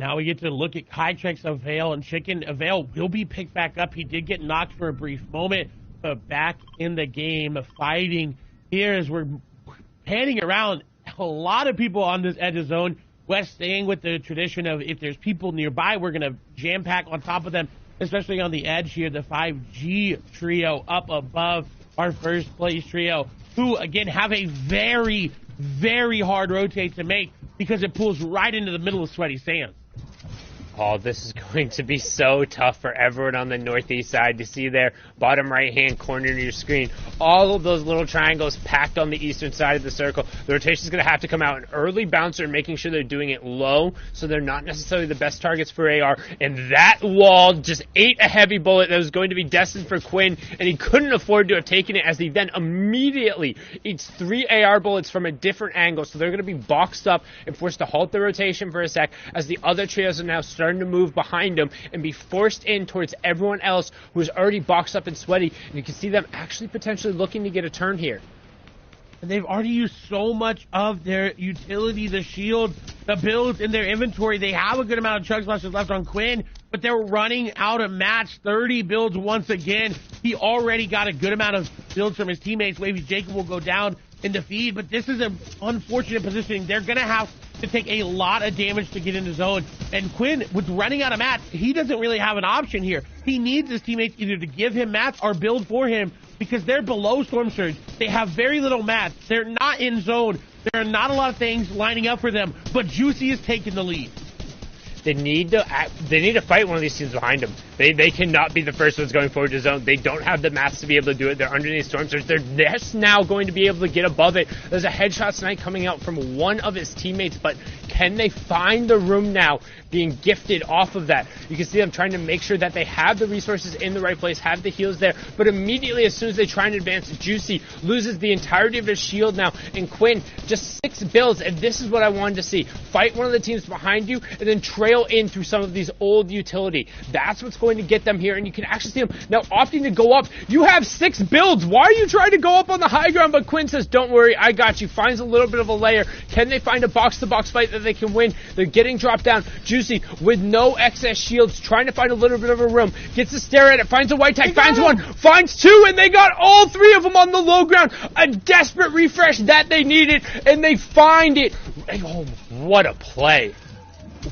Now we get to look at Kytrex, Avail, and Chicken. Avail will be picked back up. He did get knocked for a brief moment, but back in the game, fighting here as we're panning around. A lot of people on this edge of zone. West staying with the tradition of if there's people nearby, we're going to jam pack on top of them, especially on the edge here. The 5G trio up above our first place trio, who again have a very, very hard rotate to make because it pulls right into the middle of Sweaty Sands. Oh, this is going to be so tough for everyone on the northeast side to see there, bottom right-hand corner of your screen. All of those little triangles packed on the eastern side of the circle. The rotation is going to have to come out an early bouncer, making sure they're doing it low, so they're not necessarily the best targets for AR. And that wall just ate a heavy bullet that was going to be destined for Quinn, and he couldn't afford to have taken it as he then immediately eats 3 AR bullets from a different angle. So they're going to be boxed up and forced to halt the rotation for a sec as the other trios are now starting to move behind him and be forced in towards everyone else who is already boxed up and sweaty. And you can see them actually potentially looking to get a turn here. And they've already used so much of their utility, the shield, the builds in their inventory. They have a good amount of chug splashes left on Quinn, but they're running out of match. 30 builds once again. He already got a good amount of builds from his teammates. Wavy Jacob will go down in the feed, but this is an unfortunate positioning. They're going to have to take a lot of damage to get into zone. And Quinn, with running out of mats, he doesn't really have an option here. He needs his teammates either to give him mats or build for him because they're below Storm Surge. They have very little mats. They're not in zone. There are not a lot of things lining up for them, but Juicy is taking the lead. They need to fight one of these teams behind them. They cannot be the first ones going forward to zone. They don't have the mats to be able to do it. They're underneath Storm Surge. They're just now going to be able to get above it. There's a headshot snipe coming out from one of his teammates, but can they find the room now being gifted off of that? You can see them trying to make sure that they have the resources in the right place, have the heals there, but immediately as soon as they try and advance, Juicy loses the entirety of his shield now, and Quinn just 6 builds, and this is what I wanted to see. Fight one of the teams behind you, and then trail in through some of these old utility. That's what's going to get them here, and you can actually see them now opting to go up. You have 6 builds. Why are you trying to go up on the high ground? But Quinn says, don't worry, I got you. Finds a little bit of a layer. Can they find a box-to-box fight that they can win? They're getting dropped down. Juicy, with no excess shields, trying to find a little bit of a room. Gets a stare at it, finds a white tag, finds one, finds 2, and they got all 3 of them on the low ground. A desperate refresh that they needed, and they find it. Oh, what a play.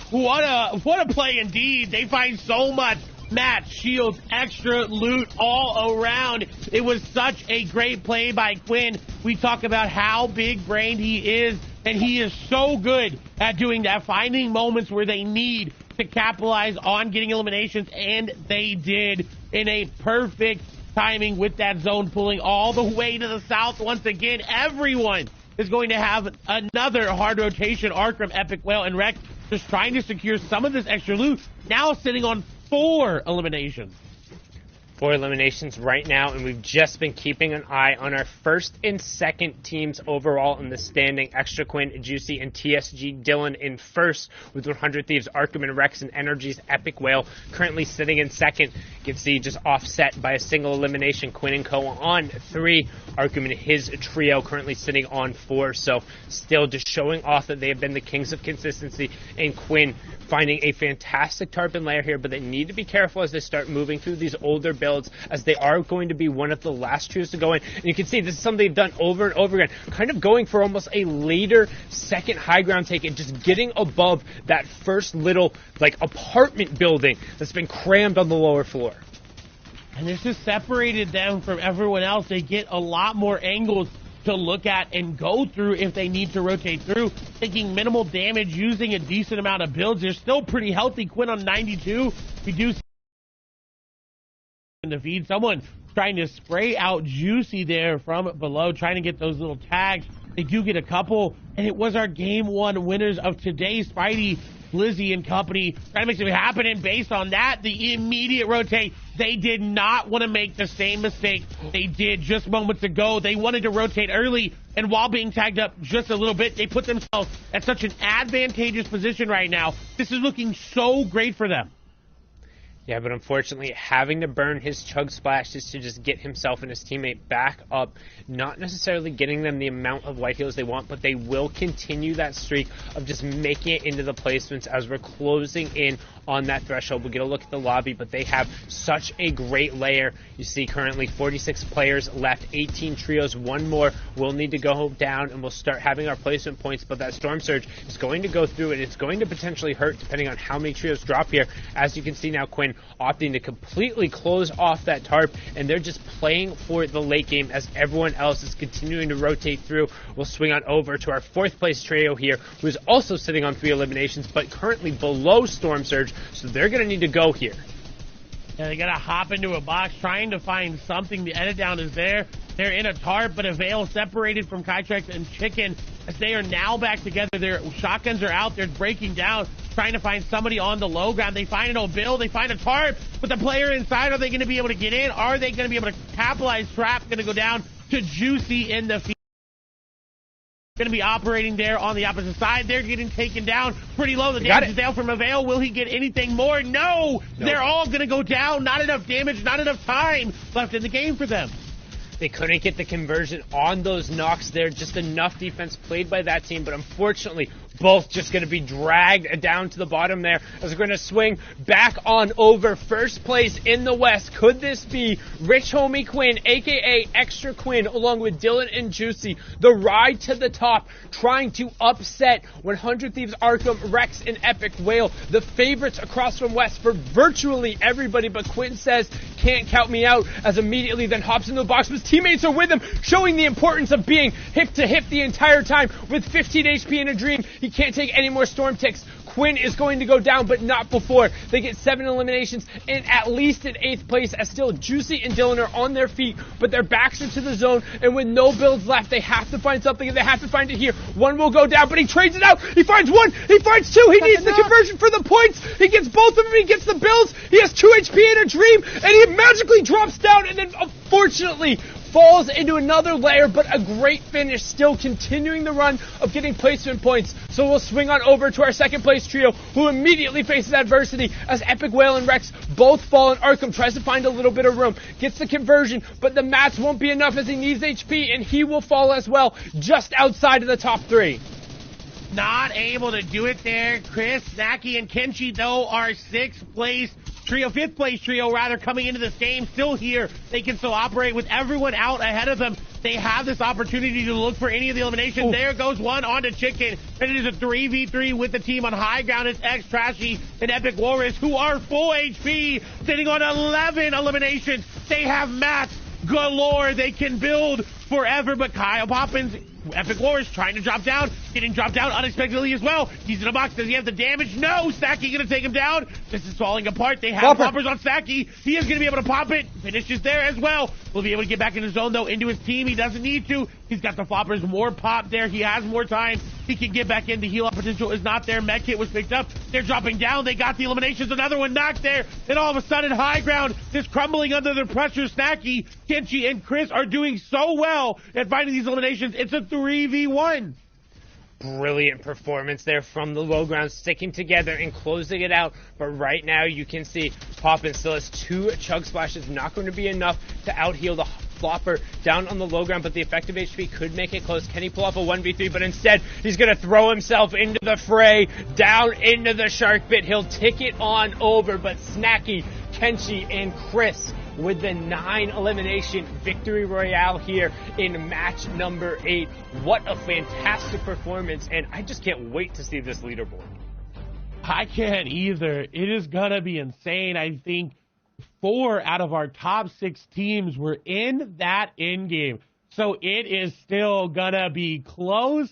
What a play indeed. They find so much match, shields, extra loot all around. It was such a great play by Quinn. We talk about how big-brained he is, and he is so good at doing that, finding moments where they need to capitalize on getting eliminations, and they did in a perfect timing with that zone pulling all the way to the south. Once again, everyone is going to have another hard rotation arc from Epic Whale and Rex, just trying to secure some of this extra loot, now sitting on 4 eliminations. 4 eliminations right now, and we've just been keeping an eye on our first and second teams overall in the standing. Extra Quinn, Juicy, and TSG Dylan in first with 100 Thieves, Arkham and Rex, and Energy's Epic Whale currently sitting in second. You can see just offset by a single elimination. Quinn and Co. on 3, Arkham and his trio currently sitting on 4, so still just showing off that they have been the kings of consistency, and Quinn finding a fantastic tarpon layer here, but they need to be careful as they start moving through these older builds, as they are going to be one of the last trios to go in. And you can see this is something they've done over and over again, kind of going for almost a later second high ground take and just getting above that first little like apartment building that's been crammed on the lower floor. And this has separated them from everyone else. They get a lot more angles to look at and go through if they need to rotate through, taking minimal damage, using a decent amount of builds. They're still pretty healthy. Quinn on 92. We do see in the feed someone trying to spray out Juicy there from below, trying to get those little tags. They do get a couple, and it was our game 1 winners of today, Spidey, Blizzy, and company, trying to make something happen, and based on that, the immediate rotate. They did not want to make the same mistake they did just moments ago. They wanted to rotate early, and while being tagged up just a little bit, they put themselves at such an advantageous position right now. This is looking so great for them. Yeah, but unfortunately, having to burn his chug splashes to just get himself and his teammate back up, not necessarily getting them the amount of white heals they want, but they will continue that streak of just making it into the placements as we're closing in on that threshold. We'll get a look at the lobby, but they have such a great layer. You see currently 46 players left, 18 trios, one more will need to go down, and we'll start having our placement points, but that Storm Surge is going to go through, and it's going to potentially hurt depending on how many trios drop here. As you can see now, Quinn opting to completely close off that tarp, and they're just playing for the late game as everyone else is continuing to rotate through. We'll swing on over to our 4th place trio here, who is also sitting on 3 eliminations, but currently below Storm Surge, so they're going to need to go here. Yeah, they gotta hop into a box, trying to find something. The edit down is there. They're in a tarp, but a Veil separated from Kytrex and Chicken as they are now back together. Their shotguns are out. They're breaking down, trying to find somebody on the low ground. They find an Obil. They find a tarp, but the player inside, are they going to be able to get in? Are they going to be able to capitalize? Trap going to go down to Juicy in the field. Going to be operating there on the opposite side. They're getting taken down pretty low. The damage is down from Avail. Will he get anything more? No! They're all going to go down. Not enough damage, not enough time left in the game for them. They couldn't get the conversion on those knocks there. Just enough defense played by that team, but unfortunately, both just going to be dragged down to the bottom there as we're going to swing back on over. First place in the West. Could this be Rich Homie Quinn, a.k.a. Extra Quinn, along with Dylan and Juicy? The ride to the top, trying to upset 100 Thieves Arkham, Rex, and Epic Whale, the favorites across from West for virtually everybody, but Quinn says, can't count me out, as immediately then hops into the box. His teammates are with him, showing the importance of being hip to hip the entire time. With 15 HP in a dream, he can't take any more storm ticks. Quinn is going to go down, but not before they get 7 eliminations and at least in 8th place, as still Juicy and Dylan are on their feet, but their backs are to the zone, and with no builds left, they have to find something, and they have to find it here. One will go down, but he trades it out. He finds one. He finds 2. He needs the conversion for the points. He gets both of them. He gets the builds. He has 2 HP in a dream, and he magically drops down, and then unfortunately falls into another layer, but a great finish, still continuing the run of getting placement points. So we'll swing on over to our 2nd place trio, who immediately faces adversity as Epic Whale and Rex both fall, and Arkham tries to find a little bit of room, gets the conversion, but the mats won't be enough as he needs HP, and he will fall as well, just outside of the top 3. Not able to do it there. Chris, Snacky, and Kenshi, though, are 6th place trio, 5th place trio, rather, coming into this game, still here. They can still operate with everyone out ahead of them. They have this opportunity to look for any of the eliminations. Ooh. There goes one onto Chicken, and it is a 3v3 with the team on high ground. It's X, Trashy, and Epic Walrus, who are full HP, sitting on 11 eliminations. They have mats galore. They can build forever, but Kyle Poppins, Epic Walrus, trying to drop down, getting dropped down unexpectedly as well. He's in a box. Does he have the damage? No. Snacky going to take him down. This is falling apart. They have poppers on Snacky. He is going to be able to pop it. Finishes there as well. Will be able to get back in his zone, though, into his team. He doesn't need to. He's got the floppers. More pop there. He has more time. He can get back in. The heal up potential is not there. Med kit was picked up. They're dropping down. They got the eliminations. Another one knocked there. And all of a sudden, high ground is crumbling under the pressure. Snacky, Kenshi, and Chris are doing so well at finding these eliminations. It's a 3v1. Brilliant performance there from the low ground, sticking together and closing it out. But right now you can see Poppin still has 2 chug splashes, not going to be enough to out-heal the flopper down on the low ground, but the effective HP could make it close. Can he pull off a 1v3? But instead, he's going to throw himself into the fray, down into the shark pit. He'll tick it on over, but Snacky, Kenshi, and Chris with the 9 elimination victory royale here in match number 8. What a fantastic performance, and I just can't wait to see this leaderboard. I can't either. It is gonna be insane. I think 4 out of our top 6 teams were in that end game, so it is still gonna be close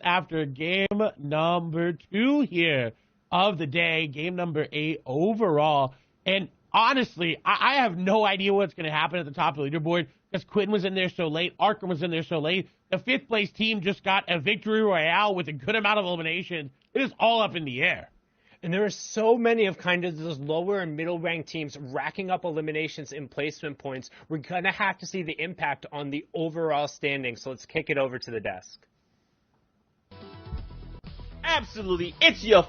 after game number 2 here of the day, game number 8 overall. And honestly, I have no idea what's going to happen at the top of the leaderboard because Quinn was in there so late. Arkham was in there so late. The 5th place team just got a victory royale with a good amount of eliminations. It is all up in the air. And there are so many of kind of those lower and middle ranked teams racking up eliminations and placement points. We're going to have to see the impact on the overall standing. So let's kick it over to the desk. Absolutely. It's your